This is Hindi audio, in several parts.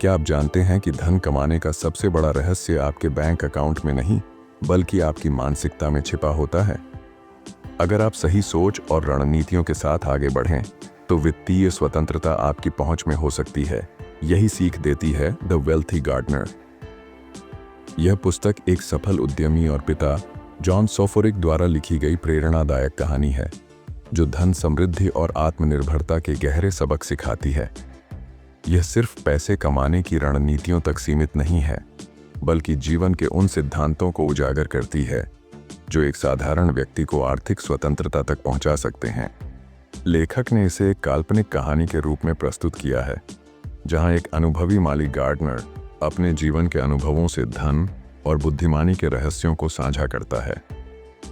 क्या आप जानते हैं कि धन कमाने का सबसे बड़ा रहस्य आपके बैंक अकाउंट में नहीं, बल्कि आपकी मानसिकता में छिपा होता है? अगर आप सही सोच और रणनीतियों के साथ आगे बढ़ें, तो वित्तीय स्वतंत्रता आपकी पहुंच में हो सकती है। यही सीख देती है द वेल्थी गार्डनर। यह पुस्तक एक सफल उद्यमी और पिता जॉन सोफोरिक द्वारा लिखी गई प्रेरणादायक कहानी है, जो धन, समृद्धि और आत्मनिर्भरता के गहरे सबक सिखाती है। यह सिर्फ पैसे कमाने की रणनीतियों तक सीमित नहीं है, बल्कि जीवन के उन सिद्धांतों को उजागर करती है जो एक साधारण व्यक्ति को आर्थिक स्वतंत्रता तक पहुंचा सकते हैं। लेखक ने इसे एक काल्पनिक कहानी के रूप में प्रस्तुत किया है, जहां एक अनुभवी माली गार्डनर अपने जीवन के अनुभवों से धन और बुद्धिमानी के रहस्यों को साझा करता है।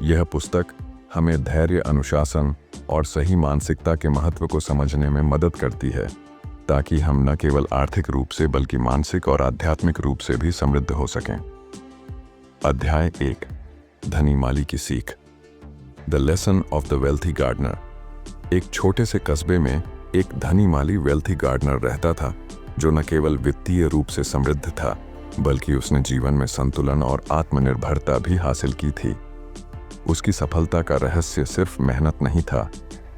यह पुस्तक हमें धैर्य, अनुशासन और सही मानसिकता के महत्व को समझने में मदद करती है, ताकि हम न केवल आर्थिक रूप से बल्कि मानसिक और आध्यात्मिक रूप से भी समृद्ध हो सकें। अध्याय 1, धनी माली की सीख। The lesson of the wealthy gardener. एक छोटे से कस्बे में एक धनी माली वेल्थी गार्डनर रहता था, जो न केवल वित्तीय रूप से समृद्ध था, बल्कि उसने जीवन में संतुलन और आत्मनिर्भरता भी हासिल की थी। उसकी सफलता का रहस्य सिर्फ मेहनत नहीं था,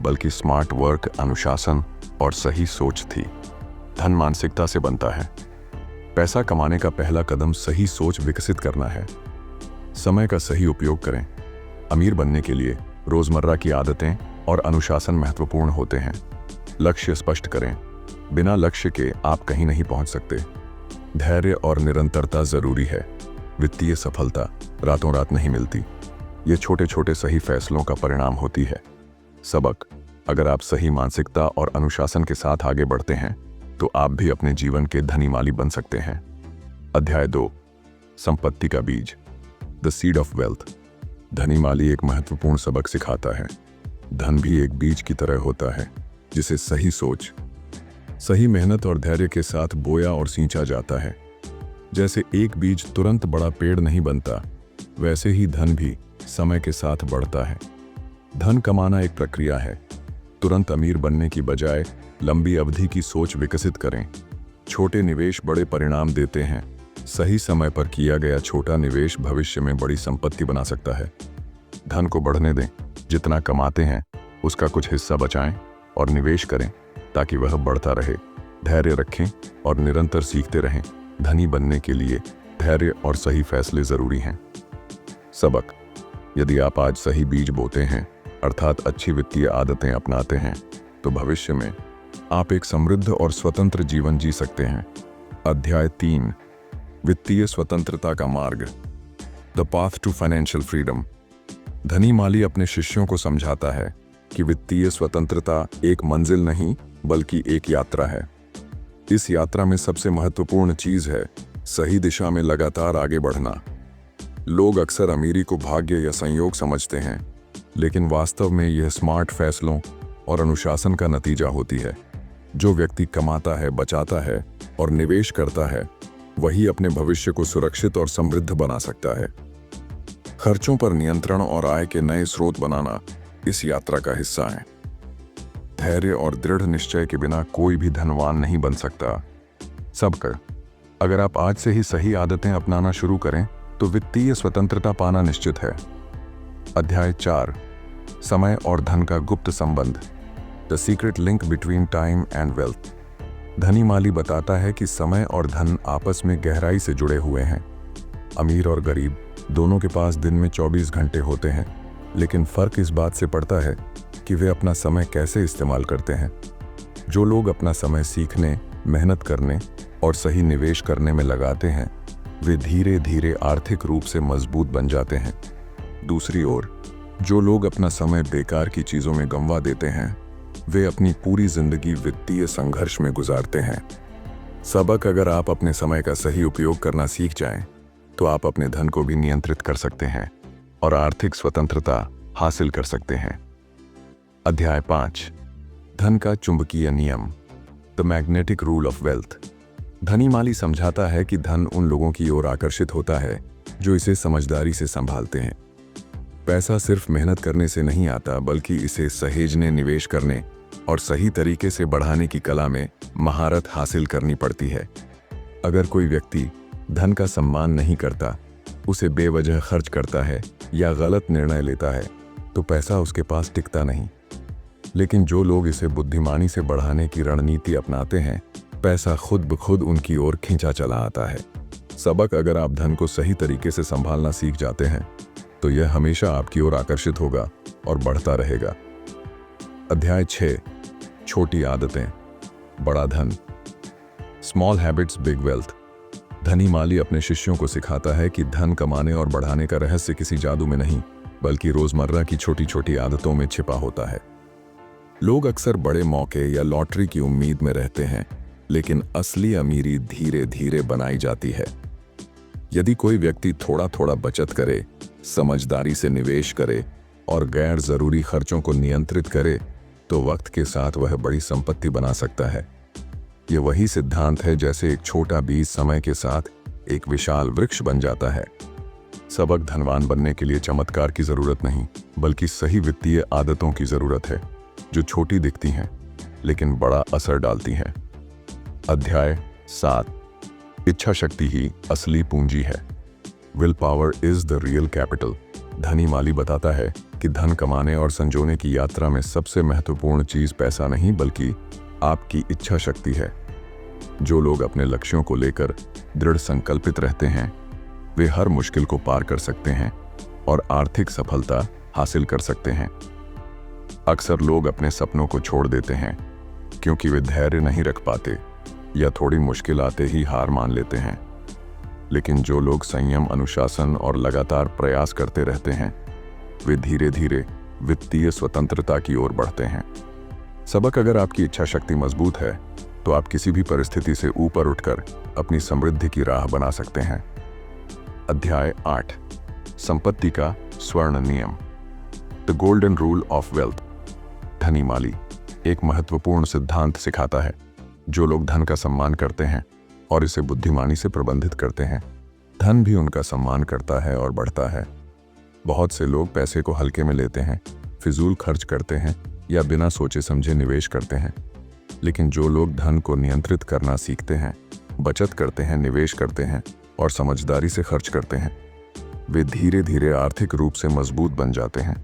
बल्कि स्मार्ट वर्क, अनुशासन और सही सोच थी। धन मानसिकता से बनता है। पैसा कमाने का पहला कदम सही सोच विकसित करना है। समय का सही उपयोग करें। अमीर बनने के लिए रोजमर्रा की आदतें और अनुशासन महत्वपूर्ण होते हैं। लक्ष्य स्पष्ट करें। बिना लक्ष्य के आप कहीं नहीं पहुंच सकते। धैर्य और निरंतरता जरूरी है। वित्तीय सफलता रातों रात नहीं मिलती। ये छोटे छोटे सही फैसलों का परिणाम होती है। सबक: अगर आप सही मानसिकता और अनुशासन के साथ आगे बढ़ते हैं, तो आप भी अपने जीवन के धनी माली बन सकते हैं। अध्याय 2, संपत्ति का बीज। The seed of wealth. धनी माली एक महत्वपूर्ण सबक सिखाता है। धन भी एक बीज की तरह होता है, जिसे सही सोच, सही मेहनत और धैर्य के साथ बोया और सींचा जाता है। जैसे एक बीज तुरंत बड़ा पेड़ नहीं बनता, वैसे ही धन भी समय के साथ बढ़ता है। धन कमाना एक प्रक्रिया है। तुरंत अमीर बनने की बजाय लंबी अवधि की सोच विकसित करें। छोटे निवेश बड़े परिणाम देते हैं। सही समय पर किया गया छोटा निवेश भविष्य में बड़ी संपत्ति बना सकता है। धन को बढ़ने दें। जितना कमाते हैं उसका कुछ हिस्सा बचाएं और निवेश करें, ताकि वह बढ़ता रहे। धैर्य रखें और निरंतर सीखते रहें। धनी बनने के लिए धैर्य और सही फैसले जरूरी हैं। सबक: यदि आप आज सही बीज बोते हैं, अर्थात अच्छी वित्तीय आदतें अपनाते हैं, तो भविष्य में आप एक समृद्ध और स्वतंत्र जीवन जी सकते हैं। अध्याय 3, वित्तीय स्वतंत्रता का मार्ग। The path to financial freedom. धनी माली अपने शिष्यों को समझाता है कि वित्तीय स्वतंत्रता एक मंजिल नहीं, बल्कि एक यात्रा है। इस यात्रा में सबसे महत्वपूर्ण चीज है सही दिशा में लगातार आगे बढ़ना। लोग अक्सर अमीरी को भाग्य या संयोग समझते हैं, लेकिन वास्तव में यह स्मार्ट फैसलों और अनुशासन का नतीजा होती है। जो व्यक्ति कमाता है, बचाता है और निवेश करता है, वही अपने भविष्य को सुरक्षित और समृद्ध बना सकता है। खर्चों पर नियंत्रण और आय के नए स्रोत बनाना इस यात्रा का हिस्सा है। धैर्य और दृढ़ निश्चय के बिना कोई भी धनवान नहीं बन सकता। सबक: अगर आप आज से ही सही आदतें अपनाना शुरू करें, तो वित्तीय स्वतंत्रता पाना निश्चित है। अध्याय 4, समय और धन का गुप्त संबंध। The secret link between time and wealth. धनी माली बताता है कि समय और धन आपस में गहराई से जुड़े हुए हैं। अमीर और गरीब दोनों के पास दिन में 24 घंटे होते हैं, लेकिन फर्क इस बात से पड़ता है कि वे अपना समय कैसे इस्तेमाल करते हैं। जो लोग अपना समय सीखने, मेहनत करने और सही निवेश करने में लगाते हैं, वे धीरे धीरे आर्थिक रूप से मजबूत बन जाते हैं। दूसरी ओर, जो लोग अपना समय बेकार की चीजों में गंवा देते हैं, वे अपनी पूरी जिंदगी वित्तीय संघर्ष में गुजारते हैं। सबक: अगर आप अपने समय का सही उपयोग करना सीख जाएं, तो आप अपने धन को भी नियंत्रित कर सकते हैं और आर्थिक स्वतंत्रता हासिल कर सकते हैं। अध्याय 5, धन का चुंबकीय नियम। The magnetic rule of wealth. धनी माली समझाता है कि धन उन लोगों की ओर आकर्षित होता है जो इसे समझदारी से संभालते हैं। पैसा सिर्फ मेहनत करने से नहीं आता, बल्कि इसे सहेजने, निवेश करने और सही तरीके से बढ़ाने की कला में महारत हासिल करनी पड़ती है। अगर कोई व्यक्ति धन का सम्मान नहीं करता, उसे बेवजह खर्च करता है या गलत निर्णय लेता है, तो पैसा उसके पास टिकता नहीं। लेकिन जो लोग इसे बुद्धिमानी से बढ़ाने की रणनीति अपनाते हैं, पैसा खुद ब खुद उनकी ओर खींचा चला आता है। सबक: अगर आप धन को सही तरीके से संभालना सीख जाते हैं, तो यह हमेशा आपकी ओर आकर्षित होगा और बढ़ता रहेगा। अध्याय 6: छोटी आदतें, बड़ा धन। Small habits big wealth. धनी माली अपने शिष्यों को सिखाता है कि धन कमाने और बढ़ाने का रहस्य किसी जादू में नहीं, बल्कि रोजमर्रा की छोटी छोटी आदतों में छिपा होता है। लोग अक्सर बड़े मौके या लॉटरी की उम्मीद में रहते हैं, लेकिन असली अमीरी धीरे धीरे बनाई जाती है। यदि कोई व्यक्ति थोड़ा थोड़ा बचत करे, समझदारी से निवेश करे और गैर जरूरी खर्चों को नियंत्रित करे, तो वक्त के साथ वह बड़ी संपत्ति बना सकता है। यह वही सिद्धांत है जैसे एक छोटा बीज समय के साथ एक विशाल वृक्ष बन जाता है। सबक: धनवान बनने के लिए चमत्कार की जरूरत नहीं, बल्कि सही वित्तीय आदतों की जरूरत है, जो छोटी दिखती हैं लेकिन बड़ा असर डालती हैं। अध्याय 7: इच्छा शक्ति ही असली पूंजी है। Will power is the real capital. धनी माली बताता है कि धन कमाने और संजोने की यात्रा में सबसे महत्वपूर्ण चीज पैसा नहीं, बल्कि आपकी इच्छा शक्ति है। जो लोग अपने लक्ष्यों को लेकर दृढ़ संकल्पित रहते हैं, वे हर मुश्किल को पार कर सकते हैं और आर्थिक सफलता हासिल कर सकते हैं। अक्सर लोग अपने सपनों को छोड़ देते हैं क्योंकि वे धैर्य नहीं रख पाते या थोड़ी मुश्किल आते ही हार मान लेते हैं। लेकिन जो लोग संयम, अनुशासन और लगातार प्रयास करते रहते हैं, वे धीरे धीरे वित्तीय स्वतंत्रता की ओर बढ़ते हैं। सबक: अगर आपकी इच्छा शक्ति मजबूत है, तो आप किसी भी परिस्थिति से ऊपर उठकर अपनी समृद्धि की राह बना सकते हैं। अध्याय 8: संपत्ति का स्वर्ण नियम। The golden rule of wealth. धनी माली एक महत्वपूर्ण सिद्धांत सिखाता है: जो लोग धन का सम्मान करते हैं और इसे बुद्धिमानी से प्रबंधित करते हैं, धन भी उनका सम्मान करता है और बढ़ता है। बहुत से लोग पैसे को हल्के में लेते हैं, फिजूल खर्च करते हैं या बिना सोचे समझे निवेश करते हैं। लेकिन जो लोग धन को नियंत्रित करना सीखते हैं, बचत करते हैं, निवेश करते हैं और समझदारी से खर्च करते हैं, वे धीरे धीरे आर्थिक रूप से मजबूत बन जाते हैं।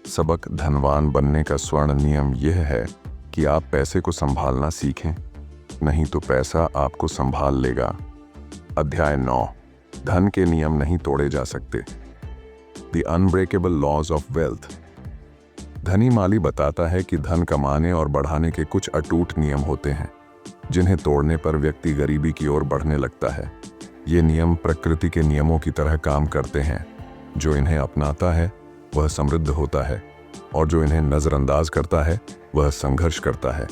सबक: धनवान बनने का स्वर्ण नियम यह है कि आप पैसे को संभालना सीखें, नहीं तो पैसा आपको संभाल लेगा। अध्याय 9: धन के नियम नहीं तोड़े जा सकते। The unbreakable laws of wealth. धनी माली बताता है कि धन कमाने और बढ़ाने के कुछ अटूट नियम होते हैं, जिन्हें तोड़ने पर व्यक्ति गरीबी की ओर बढ़ने लगता है। ये नियम प्रकृति के नियमों की तरह काम करते हैं। जो इन्हें अपनाता है वह समृद्ध होता है, और जो इन्हें नजरअंदाज करता है वह संघर्ष करता है।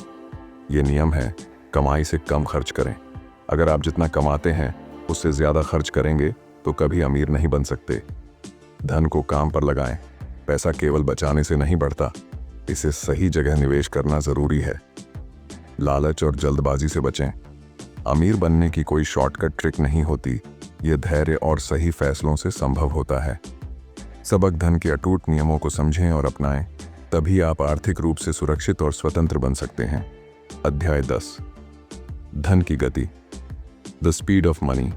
ये नियम है: कमाई से कम खर्च करें। अगर आप जितना कमाते हैं उससे ज्यादा खर्च करेंगे तो कभी अमीर नहीं बन सकते। धन को काम पर लगाएं। पैसा केवल बचाने से नहीं बढ़ता, इसे सही जगह निवेश करना जरूरी है। लालच और जल्दबाजी से बचें। अमीर बनने की कोई शॉर्टकट ट्रिक नहीं होती, यह धैर्य और सही फैसलों से संभव होता है। सबक: धन के अटूट नियमों को समझें और अपनाएं, तभी आप आर्थिक रूप से सुरक्षित और स्वतंत्र बन सकते हैं। अध्याय 10: धन की गति। The speed of money.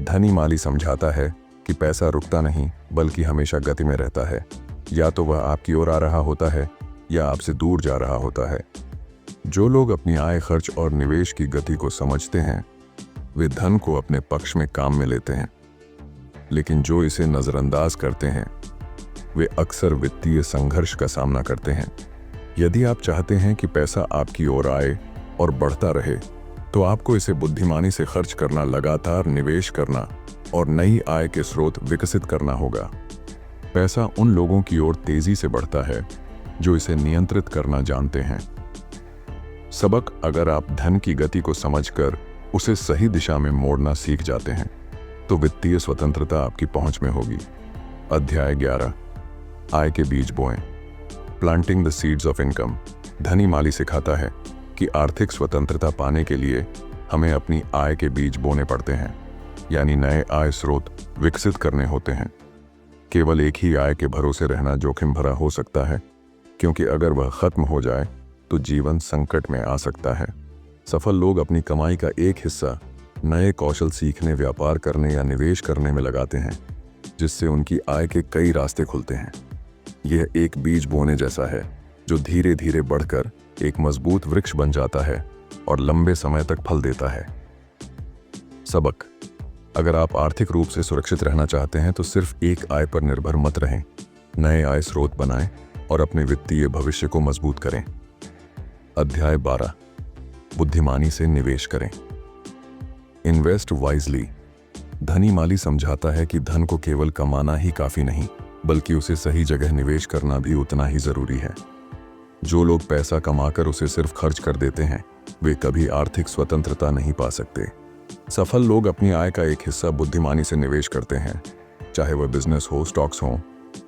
धनी माली समझाता है कि पैसा रुकता नहीं, बल्कि हमेशा गति में रहता है। या तो वह आपकी ओर आ रहा होता है या आपसे दूर जा रहा होता है। जो लोग अपनी आय, खर्च और निवेश की गति को समझते हैं, वे धन को अपने पक्ष में काम में लेते हैं। लेकिन जो इसे नजरअंदाज करते हैं, वे अक्सर वित्तीय संघर्ष का सामना करते हैं। यदि आप चाहते हैं कि पैसा आपकी ओर आए और बढ़ता रहे, तो आपको इसे बुद्धिमानी से खर्च करना, लगातार निवेश करना और नई आय के स्रोत विकसित करना होगा। पैसा उन लोगों की ओर तेजी से बढ़ता है जो इसे नियंत्रित करना जानते हैं। सबक: अगर आप धन की गति को समझकर उसे सही दिशा में मोड़ना सीख जाते हैं, तो वित्तीय स्वतंत्रता आपकी पहुंच में होगी। अध्याय 11: आय के बीज बोएं। Planting the seeds of income. धनी माली सिखाता है कि आर्थिक स्वतंत्रता पाने के लिए हमें अपनी आय के बीज बोने पड़ते हैं, यानी नए आय स्रोत विकसित करने होते हैं। केवल एक ही आय के भरोसे रहना जोखिम भरा हो सकता है, क्योंकि अगर वह खत्म हो जाए तो जीवन संकट में आ सकता है। सफल लोग अपनी कमाई का एक हिस्सा नए कौशल सीखने, व्यापार करने या निवेश करने में लगाते हैं, जिससे उनकी आय के कई रास्ते खुलते हैं। यह एक बीज बोने जैसा है जो धीरे धीरे बढ़कर एक मजबूत वृक्ष बन जाता है और लंबे समय तक फल देता है। सबक: अगर आप आर्थिक रूप से सुरक्षित रहना चाहते हैं तो सिर्फ एक आय पर निर्भर मत रहें। नए आय स्रोत बनाएं और अपने वित्तीय भविष्य को मजबूत करें। अध्याय 12: बुद्धिमानी से निवेश करें। Invest wisely. धनी माली समझाता है कि धन को केवल कमाना ही काफी नहीं, बल्कि उसे सही जगह निवेश करना भी उतना ही जरूरी है। जो लोग पैसा कमाकर उसे सिर्फ खर्च कर देते हैं, वे कभी आर्थिक स्वतंत्रता नहीं पा सकते। सफल लोग अपनी आय का एक हिस्सा बुद्धिमानी से निवेश करते हैं, चाहे वह बिजनेस हो, स्टॉक्स हो,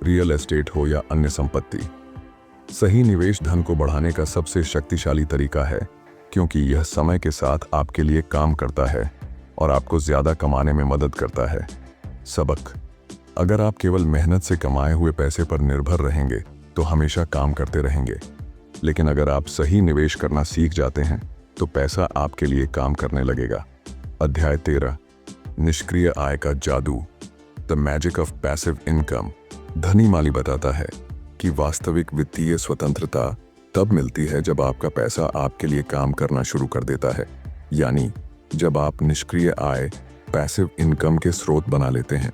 रियल एस्टेट हो या अन्य संपत्ति। सही निवेश धन को बढ़ाने का सबसे शक्तिशाली तरीका है, क्योंकि यह समय के साथ आपके लिए काम करता है और आपको ज्यादा कमाने में मदद करता है। सबक: अगर आप केवल मेहनत से कमाए हुए पैसे पर निर्भर रहेंगे तो हमेशा काम करते रहेंगे, लेकिन अगर आप सही निवेश करना सीख जाते हैं तो पैसा आपके लिए काम करने लगेगा। अध्याय 13: निष्क्रिय आय का जादू। The magic of passive income. धनी माली बताता है कि वास्तविक वित्तीय स्वतंत्रता तब मिलती है जब आपका पैसा आपके लिए काम करना शुरू कर देता है, यानी जब आप निष्क्रिय आय, पैसिव इनकम के स्रोत बना लेते हैं।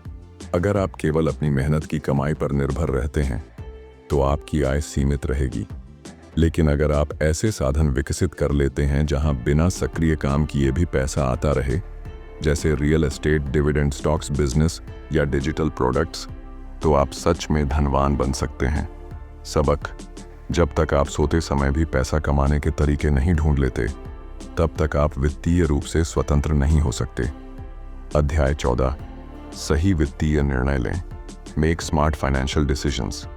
अगर आप केवल अपनी मेहनत की कमाई पर निर्भर रहते हैं तो आपकी आय सीमित रहेगी, लेकिन अगर आप ऐसे साधन विकसित कर लेते हैं जहां बिना सक्रिय काम किए भी पैसा आता रहे, जैसे real estate, dividend stocks, business या डिजिटल प्रोडक्ट्स, तो आप सच में धनवान बन सकते हैं। सबक: जब तक आप सोते समय भी पैसा कमाने के तरीके नहीं ढूंढ लेते, तब तक आप वित्तीय रूप से स्वतंत्र नहीं हो सकते। अध्याय 14: सही वित्तीय निर्णय लें। Make smart financial decisions.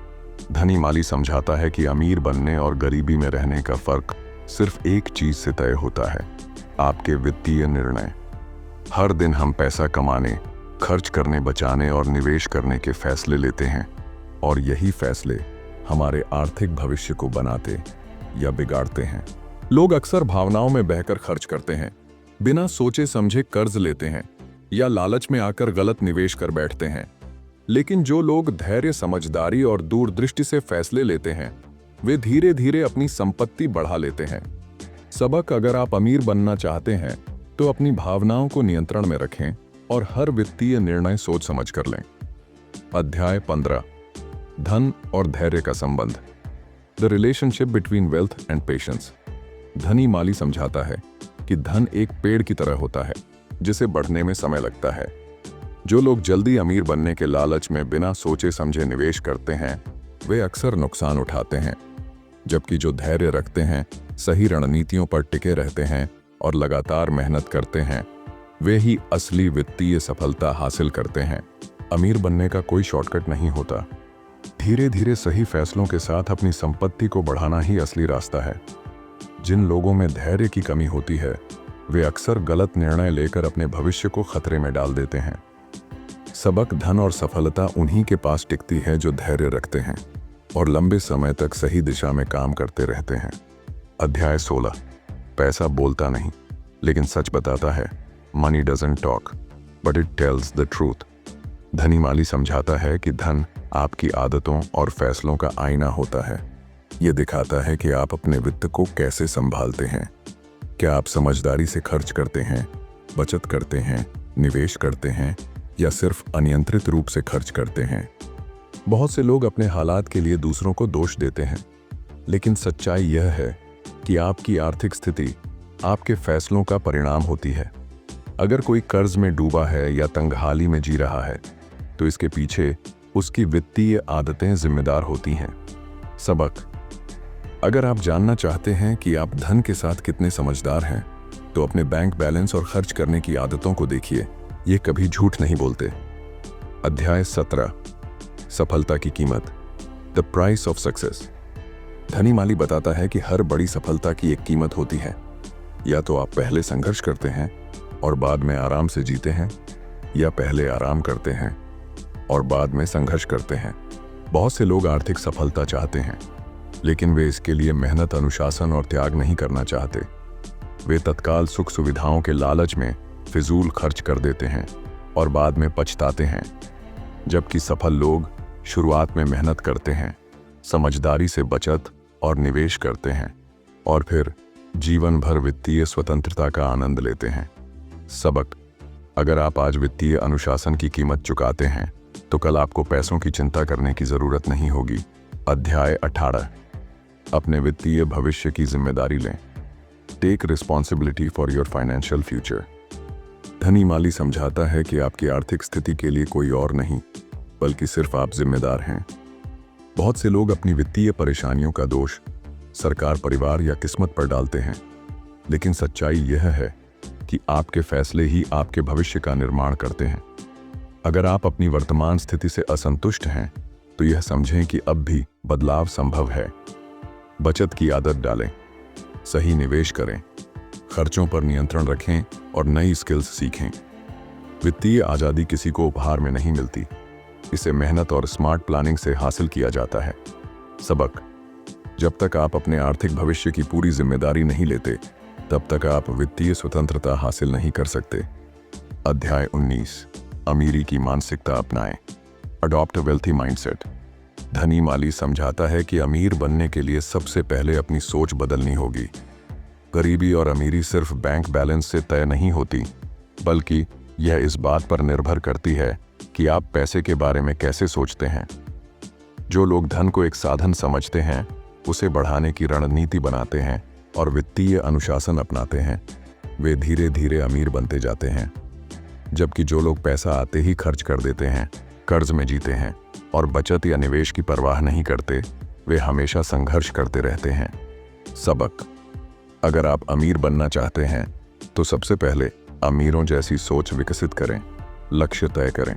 धनी माली समझाता है कि अमीर बनने और गरीबी में रहने का फर्क सिर्फ एक चीज से तय होता है: आपके वित्तीय निर्णय। हर दिन हम पैसा कमाने, खर्च करने, बचाने और निवेश करने के फैसले लेते हैं, और यही फैसले हमारे आर्थिक भविष्य को बनाते या बिगाड़ते हैं। लोग अक्सर भावनाओं में बहकर खर्च करते हैं, बिना सोचे समझे कर्ज लेते हैं या लालच में आकर गलत निवेश कर बैठते हैं। लेकिन जो लोग धैर्य, समझदारी और दूरदृष्टि से फैसले लेते हैं, वे धीरे धीरे अपनी संपत्ति बढ़ा लेते हैं। सबक: अगर आप अमीर बनना चाहते हैं तो अपनी भावनाओं को नियंत्रण में रखें और हर वित्तीय निर्णय सोच समझ कर लें। अध्याय 15: धन और धैर्य का संबंध। The relationship between wealth and patience. धनी माली समझाता है कि धन एक पेड़ की तरह होता है जिसे बढ़ने में समय लगता है। जो लोग जल्दी अमीर बनने के लालच में बिना सोचे समझे निवेश करते हैं, वे अक्सर नुकसान उठाते हैं, जबकि जो धैर्य रखते हैं, सही रणनीतियों पर टिके रहते हैं और लगातार मेहनत करते हैं, वे ही असली वित्तीय सफलता हासिल करते हैं। अमीर बनने का कोई शॉर्टकट नहीं होता। धीरे धीरे सही फैसलों के साथ अपनी संपत्ति को बढ़ाना ही असली रास्ता है। जिन लोगों में धैर्य की कमी होती है, वे अक्सर गलत निर्णय लेकर अपने भविष्य को खतरे में डाल देते हैं। सबक: धन और सफलता उन्हीं के पास टिकती है जो धैर्य रखते हैं और लंबे समय तक सही दिशा में काम करते रहते हैं। अध्याय 16: पैसा बोलता नहीं लेकिन सच बताता है। Money doesn't talk but it tells the truth. धनी माली समझाता है कि धन आपकी आदतों और फैसलों का आईना होता है। ये दिखाता है कि आप अपने वित्त को कैसे संभालते हैं। क्या आप समझदारी से खर्च करते हैं, बचत करते हैं, निवेश करते हैं, या सिर्फ अनियंत्रित रूप से खर्च करते हैं? बहुत से लोग अपने हालात के लिए दूसरों को दोष देते हैं, लेकिन सच्चाई यह है कि आपकी आर्थिक स्थिति आपके फैसलों का परिणाम होती है। अगर कोई कर्ज में डूबा है या तंगहाली में जी रहा है, तो इसके पीछे उसकी वित्तीय आदतें जिम्मेदार होती हैं। सबक: अगर आप जानना चाहते हैं कि आप धन के साथ कितने समझदार हैं, तो अपने बैंक बैलेंस और खर्च करने की आदतों को देखिए। ये कभी झूठ नहीं बोलते। अध्याय 17: सफलता की कीमत। The price of success. धनी माली बताता है कि हर बड़ी सफलता की एक कीमत होती है। या तो आप पहले संघर्ष करते हैं और बाद में आराम से जीते हैं, या पहले आराम करते हैं और बाद में संघर्ष करते हैं। बहुत से लोग आर्थिक सफलता चाहते हैं, लेकिन वे इसके लिए मेहनत, अनुशासन और त्याग नहीं करना चाहते। वे तत्काल सुख सुविधाओं के लालच में फिजूल खर्च कर देते हैं और बाद में पछताते हैं। जबकि सफल लोग शुरुआत में मेहनत करते हैं, समझदारी से बचत और निवेश करते हैं और फिर जीवन भर वित्तीय स्वतंत्रता का आनंद लेते हैं। सबक: अगर आप आज वित्तीय अनुशासन की कीमत चुकाते हैं तो कल आपको पैसों की चिंता करने की जरूरत नहीं होगी। अध्याय 18: अपने वित्तीय भविष्य की जिम्मेदारी लें। Take responsibility for your financial future. धनी माली समझाता है कि आपकी आर्थिक स्थिति के लिए कोई और नहीं बल्कि सिर्फ आप जिम्मेदार हैं। बहुत से लोग अपनी वित्तीय परेशानियों का दोष सरकार, परिवार या किस्मत पर डालते हैं, लेकिन सच्चाई यह है कि आपके फैसले ही आपके भविष्य का निर्माण करते हैं। अगर आप अपनी वर्तमान स्थिति से असंतुष्ट हैं तो यह समझें कि अब भी बदलाव संभव है। बचत की आदत डालें, सही निवेश करें, खर्चों पर नियंत्रण रखें और नई स्किल्स सीखें। वित्तीय आज़ादी किसी को उपहार में नहीं मिलती, इसे मेहनत और स्मार्ट प्लानिंग से हासिल किया जाता है। सबक: जब तक आप अपने आर्थिक भविष्य की पूरी जिम्मेदारी नहीं लेते तब तक आप वित्तीय स्वतंत्रता हासिल नहीं कर सकते। अध्याय 19: अमीरी की मानसिकता अपनाएं। अडॉप्ट अ वेल्थी माइंडसेट। धनी माली समझाता है कि अमीर बनने के लिए सबसे पहले अपनी सोच बदलनी होगी। गरीबी और अमीरी सिर्फ बैंक बैलेंस से तय नहीं होती, बल्कि यह इस बात पर निर्भर करती है कि आप पैसे के बारे में कैसे सोचते हैं। जो लोग धन को एक साधन समझते हैं, उसे बढ़ाने की रणनीति बनाते हैं और वित्तीय अनुशासन अपनाते हैं, वे धीरे धीरे अमीर बनते जाते हैं। जबकि जो लोग पैसा आते ही खर्च कर देते हैं, कर्ज में जीते हैं और बचत या निवेश की परवाह नहीं करते, वे हमेशा संघर्ष करते रहते हैं। सबक: अगर आप अमीर बनना चाहते हैं तो सबसे पहले अमीरों जैसी सोच विकसित करें, लक्ष्य तय करें,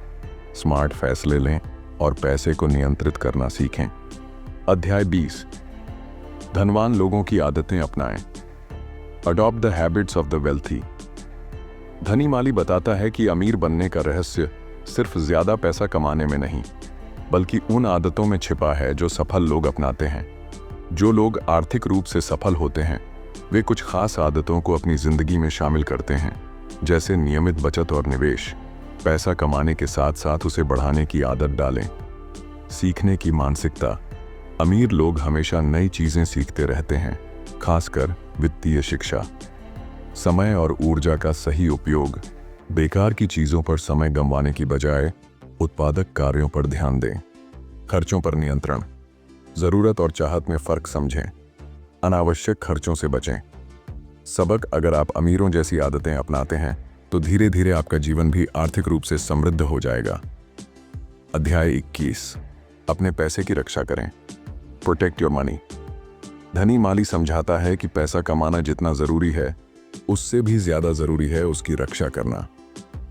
स्मार्ट फैसले लें और पैसे को नियंत्रित करना सीखें। अध्याय 20: धनवान लोगों की आदतें अपनाएं। Adopt the habits of the wealthy. धनी माली बताता है कि अमीर बनने का रहस्य सिर्फ ज्यादा पैसा कमाने में नहीं, बल्कि उन आदतों में छिपा है जो सफल लोग अपनाते हैं। जो लोग आर्थिक रूप से सफल होते हैं, वे कुछ खास आदतों को अपनी जिंदगी में शामिल करते हैं, जैसे नियमित बचत और निवेश। पैसा कमाने के साथ साथ उसे बढ़ाने की आदत डालें। सीखने की मानसिकता। अमीर लोग हमेशा नई चीजें सीखते रहते हैं, खासकर वित्तीय शिक्षा। समय और ऊर्जा का सही उपयोग। बेकार की चीजों पर समय गंवाने की बजाय उत्पादक कार्यों पर ध्यान दें। खर्चों पर नियंत्रण। जरूरत और चाहत में फर्क समझें। अनावश्यक खर्चों से बचें। सबक: अगर आप अमीरों जैसी आदतें अपनाते हैं तो धीरे धीरे आपका जीवन भी आर्थिक रूप से समृद्ध हो जाएगा। अध्याय 21: अपने पैसे की रक्षा करें। Protect your money. धनी माली समझाता है कि पैसा कमाना जितना जरूरी है, उससे भी ज्यादा जरूरी है उसकी रक्षा करना।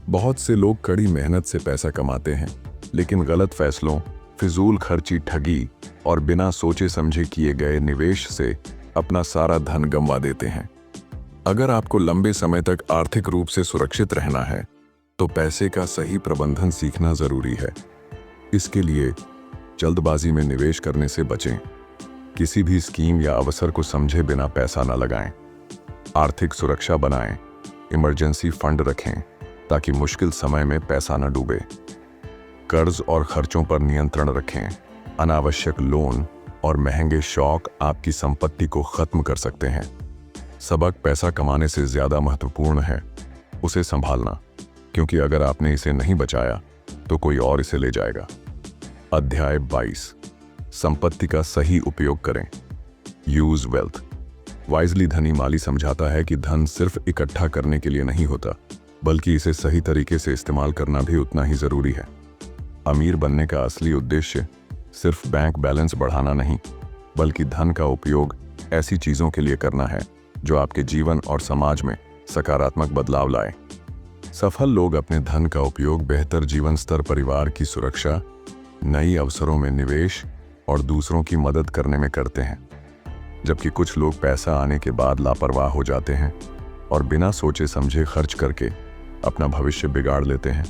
बहुत से लोग कड़ी मेहनत से पैसा कमाते हैं, लेकिन गलत फैसलों, फिजूल खर्ची, ठगी और बिना सोचे समझे किए गए निवेश से अपना सारा धन गंवा देते हैं। अगर आपको लंबे समय तक आर्थिक रूप से सुरक्षित रहना है तो पैसे का सही प्रबंधन सीखना जरूरी है। इसके लिए जल्दबाजी में निवेश करने से बचें। किसी भी स्कीम या अवसर को समझे बिना पैसा न लगाएं। आर्थिक सुरक्षा बनाएं। इमरजेंसी फंड रखें ताकि मुश्किल समय में पैसा न डूबे। कर्ज और खर्चों पर नियंत्रण रखें। अनावश्यक लोन और महंगे शौक आपकी संपत्ति को खत्म कर सकते हैं। सबक: पैसा कमाने से ज्यादा महत्वपूर्ण है उसे संभालना, क्योंकि अगर आपने इसे नहीं बचाया तो कोई और इसे ले जाएगा। अध्याय 22: संपत्ति का सही उपयोग करें। Use wealth wisely. धनी माली समझाता है कि धन सिर्फ इकट्ठा करने के लिए नहीं होता, बल्कि इसे सही तरीके से इस्तेमाल करना भी उतना ही जरूरी है। अमीर बनने का असली उद्देश्य सिर्फ बैंक बैलेंस बढ़ाना नहीं, बल्कि धन का उपयोग ऐसी चीजों के लिए करना है जो आपके जीवन और समाज में सकारात्मक बदलाव लाए। सफल लोग अपने धन का उपयोग बेहतर जीवन स्तर, परिवार की सुरक्षा, नई अवसरों में निवेश और दूसरों की मदद करने में करते हैं, जबकि कुछ लोग पैसा आने के बाद लापरवाह हो जाते हैं और बिना सोचे समझे खर्च करके अपना भविष्य बिगाड़ लेते हैं।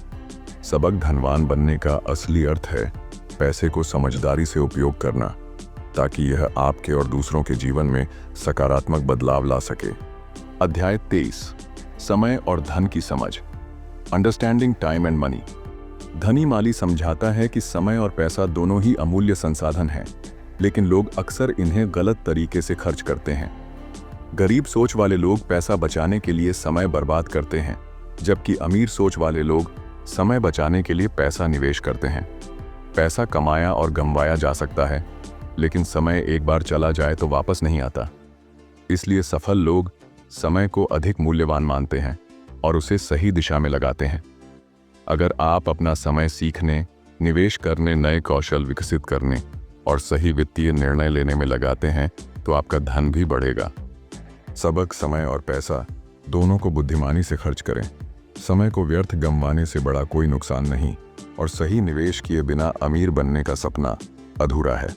सबक: धनवान बनने का असली अर्थ है पैसे को समझदारी से उपयोग करना, ताकि यह आपके और दूसरों के जीवन में सकारात्मक बदलाव ला सके। अध्याय 23: समय और धन की समझ। Understanding time and money. धनी माली समझाता है कि समय और पैसा दोनों ही अमूल्य संसाधन हैं, लेकिन लोग अक्सर इन्हें गलत तरीके से खर्च करते हैं। गरीब सोच वाले लोग पैसा बचाने के लिए समय बर्बाद करते हैं, जबकि अमीर सोच वाले लोग समय बचाने के लिए पैसा निवेश करते हैं। पैसा कमाया और गंवाया जा सकता है, लेकिन समय एक बार चला जाए तो वापस नहीं आता। इसलिए सफल लोग समय को अधिक मूल्यवान मानते हैं और उसे सही दिशा में लगाते हैं। अगर आप अपना समय सीखने, निवेश करने, नए कौशल विकसित करने और सही वित्तीय निर्णय लेने में लगाते हैं तो आपका धन भी बढ़ेगा। सबक। समय और पैसा दोनों को बुद्धिमानी से खर्च करें। समय को व्यर्थ गंवाने से बड़ा कोई नुकसान नहीं और सही निवेश किए बिना अमीर बनने का सपना अधूरा है।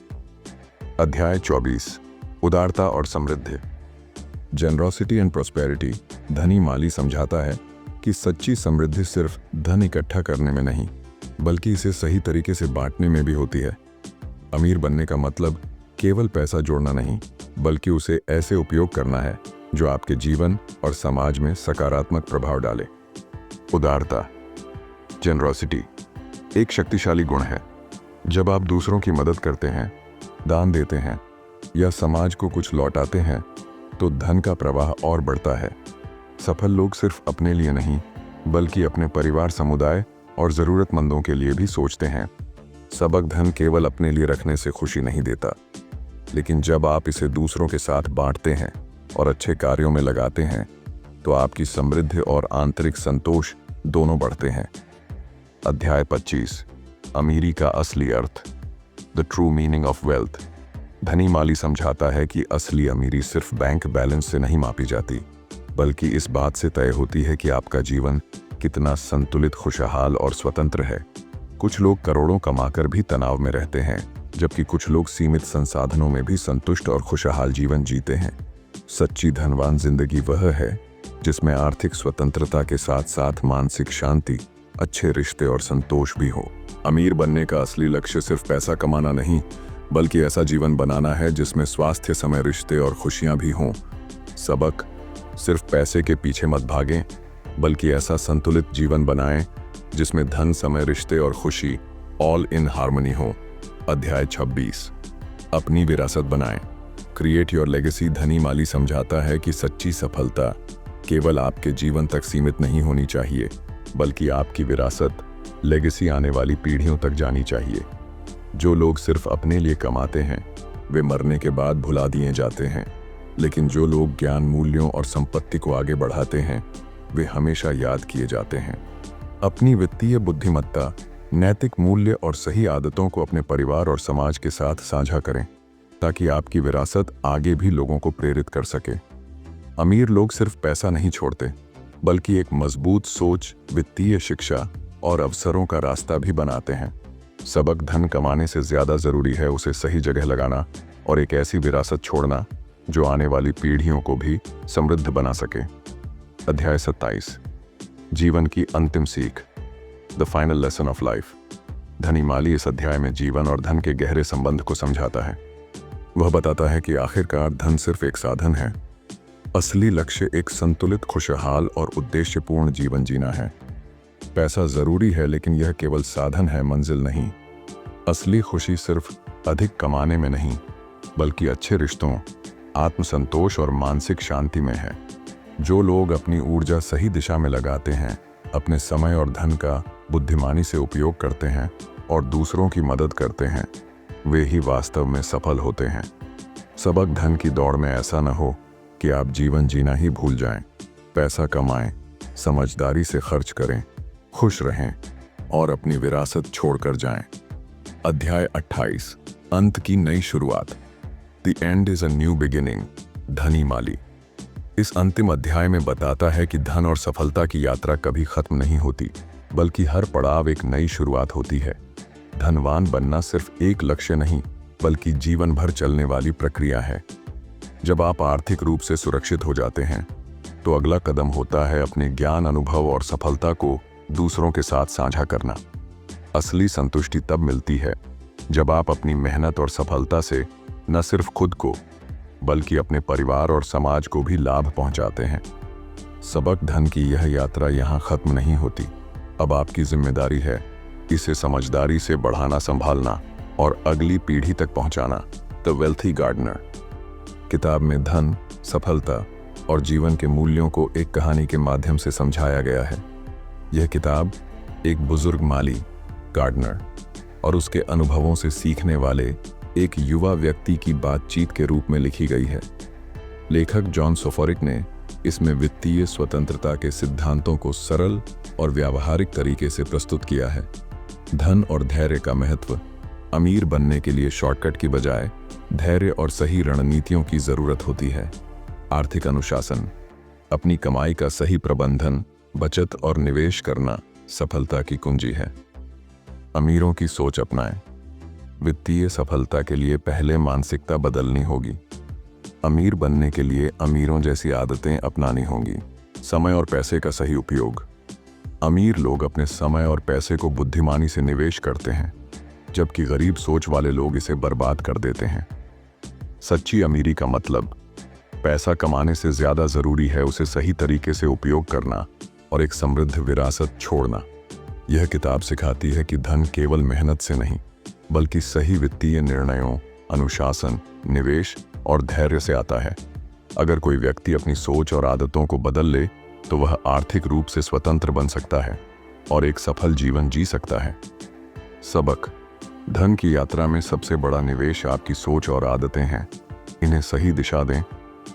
अध्याय 24। उदारता और समृद्धि। Generosity and prosperity. धनी माली समझाता है कि सच्ची समृद्धि सिर्फ धन इकट्ठा करने में नहीं, बल्कि इसे सही तरीके से बांटने में भी होती है। अमीर बनने का मतलब केवल पैसा जोड़ना नहीं, बल्कि उसे ऐसे उपयोग करना है जो आपके जीवन और समाज में सकारात्मक प्रभाव डाले। उदारता। जेनरोसिटी एक शक्तिशाली गुण है। जब आप दूसरों की मदद करते हैं, दान देते हैं या समाज को कुछ लौटाते हैं तो धन का प्रवाह और बढ़ता है। सफल लोग सिर्फ अपने लिए नहीं, बल्कि अपने परिवार, समुदाय और ज़रूरतमंदों के लिए भी सोचते हैं। सबक। धन केवल अपने लिए रखने से खुशी नहीं देता, लेकिन जब आप इसे दूसरों के साथ बांटते हैं और अच्छे कार्यों में लगाते हैं तो आपकी समृद्धि और आंतरिक संतोष दोनों बढ़ते हैं। अध्याय 25। अमीरी का असली अर्थ। The true meaning of wealth. धनी माली समझाता है कि असली अमीरी सिर्फ बैंक बैलेंस से नहीं मापी जाती, बल्कि इस बात से तय होती है कि आपका जीवन कितना संतुलित, खुशहाल और स्वतंत्र है। कुछ लोग करोड़ों कमाकर भी तनाव में रहते हैं, जबकि कुछ लोग सीमित संसाधनों में भी संतुष्ट और खुशहाल जीवन जीते हैं। सच्ची धनवान जिंदगी वह है जिसमें आर्थिक स्वतंत्रता के साथ साथ मानसिक शांति, अच्छे रिश्ते और संतोष भी हो। अमीर बनने का असली लक्ष्य सिर्फ पैसा कमाना नहीं, बल्कि ऐसा जीवन बनाना है जिसमें स्वास्थ्य, समय, रिश्ते और खुशियां भी हों। सबक। सिर्फ पैसे के पीछे मत भागें, बल्कि ऐसा संतुलित जीवन बनाएं जिसमें धन, समय, रिश्ते और खुशी ऑल इन हार्मनी हो। अध्याय 26। अपनी विरासत बनाएं। Create your legacy. धनी माली समझाता है कि सच्ची सफलता केवल आपके जीवन तक सीमित नहीं होनी चाहिए, बल्कि आपकी विरासत, लेगेसी आने वाली पीढ़ियों तक जानी चाहिए। जो लोग सिर्फ अपने लिए कमाते हैं वे मरने के बाद भुला दिए जाते हैं, लेकिन जो लोग ज्ञान, मूल्यों और संपत्ति को आगे बढ़ाते हैं वे हमेशा याद किए जाते हैं। अपनी वित्तीय बुद्धिमत्ता, नैतिक मूल्य और सही आदतों को अपने परिवार और समाज के साथ साझा करें, ताकि आपकी विरासत आगे भी लोगों को प्रेरित कर सके। अमीर लोग सिर्फ पैसा नहीं छोड़ते, बल्कि एक मजबूत सोच, वित्तीय शिक्षा और अवसरों का रास्ता भी बनाते हैं। सबक। धन कमाने से ज्यादा जरूरी है उसे सही जगह लगाना और एक ऐसी विरासत छोड़ना जो आने वाली पीढ़ियों को भी समृद्ध बना सके। अध्याय 27। जीवन की अंतिम सीख। The final lesson of life. धनी माली इस अध्याय में जीवन और धन के गहरे संबंध को समझाता है। वह बताता है कि आखिरकार धन सिर्फ एक साधन है, असली लक्ष्य एक संतुलित, खुशहाल और उद्देश्यपूर्ण जीवन जीना है। पैसा जरूरी है, लेकिन यह केवल साधन है, मंजिल नहीं। असली खुशी सिर्फ अधिक कमाने में नहीं, बल्कि अच्छे रिश्तों, आत्मसंतोष और मानसिक शांति में है। जो लोग अपनी ऊर्जा सही दिशा में लगाते हैं, अपने समय और धन का बुद्धिमानी से उपयोग करते हैं और दूसरों की मदद करते हैं, वे ही वास्तव में सफल होते हैं। सबक। धन की दौड़ में ऐसा न हो कि आप जीवन जीना ही भूल जाएं। पैसा कमाएं, समझदारी से खर्च करें, खुश रहें और अपनी विरासत छोड़कर जाएं। अध्याय 28। अंत की नई शुरुआत। The end is a new beginning. धनी माली इस अंतिम अध्याय में बताता है कि धन और सफलता की यात्रा कभी खत्म नहीं होती, बल्कि हर पड़ाव एक नई शुरुआत होती है। धनवान बनना सिर्फ एक लक्ष्य नहीं, बल्कि जीवन भर चलने वाली प्रक्रिया है। जब आप आर्थिक रूप से सुरक्षित हो जाते हैं तो अगला कदम होता है अपने ज्ञान, अनुभव और सफलता को दूसरों के साथ साझा करना। असली संतुष्टि तब मिलती है जब आप अपनी मेहनत और सफलता से न सिर्फ खुद को, बल्कि अपने परिवार और समाज को भी लाभ पहुंचाते हैं। सबक धन की यह यात्रा यहाँ खत्म नहीं होती। अब आपकी जिम्मेदारी है इसे समझदारी से बढ़ाना, संभालना और अगली पीढ़ी तक पहुंचाना। द वेल्थी गार्डनर किताब में धन, सफलता और जीवन के मूल्यों को एक कहानी के माध्यम से समझाया गया है। यह किताब एक बुजुर्ग माली, गार्डनर और उसके अनुभवों से सीखने वाले एक युवा व्यक्ति की बातचीत के रूप में लिखी गई है। लेखक जॉन सोफोरिक ने इसमें वित्तीय स्वतंत्रता के सिद्धांतों को सरल और व्यावहारिक तरीके से प्रस्तुत किया है। धन और धैर्य का महत्व। अमीर बनने के लिए शॉर्टकट की बजाय धैर्य और सही रणनीतियों की जरूरत होती है। आर्थिक अनुशासन। अपनी कमाई का सही प्रबंधन, बचत और निवेश करना सफलता की कुंजी है। अमीरों की सोच अपनाएं। वित्तीय सफलता के लिए पहले मानसिकता बदलनी होगी। अमीर बनने के लिए अमीरों जैसी आदतें अपनानी होंगी। समय और पैसे का सही उपयोग। अमीर लोग अपने समय और पैसे को बुद्धिमानी से निवेश करते हैं, जबकि गरीब सोच वाले लोग इसे बर्बाद कर देते हैं। सच्ची अमीरी का मतलब पैसा कमाने से ज्यादा जरूरी है उसे सही तरीके से उपयोग करना और एक समृद्ध विरासत छोड़ना। यह किताब सिखाती है कि धन केवल मेहनत से नहीं, बल्कि सही वित्तीय निर्णयों, अनुशासन, निवेश और धैर्य से आता है। अगर कोई व्यक्ति अपनी सोच और आदतों को बदल ले तो वह आर्थिक रूप से स्वतंत्र बन सकता है और एक सफल जीवन जी सकता है। सबक। धन की यात्रा में सबसे बड़ा निवेश आपकी सोच और आदतें हैं। इन्हें सही दिशा दें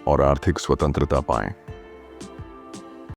और आर्थिक स्वतंत्रता पाएं।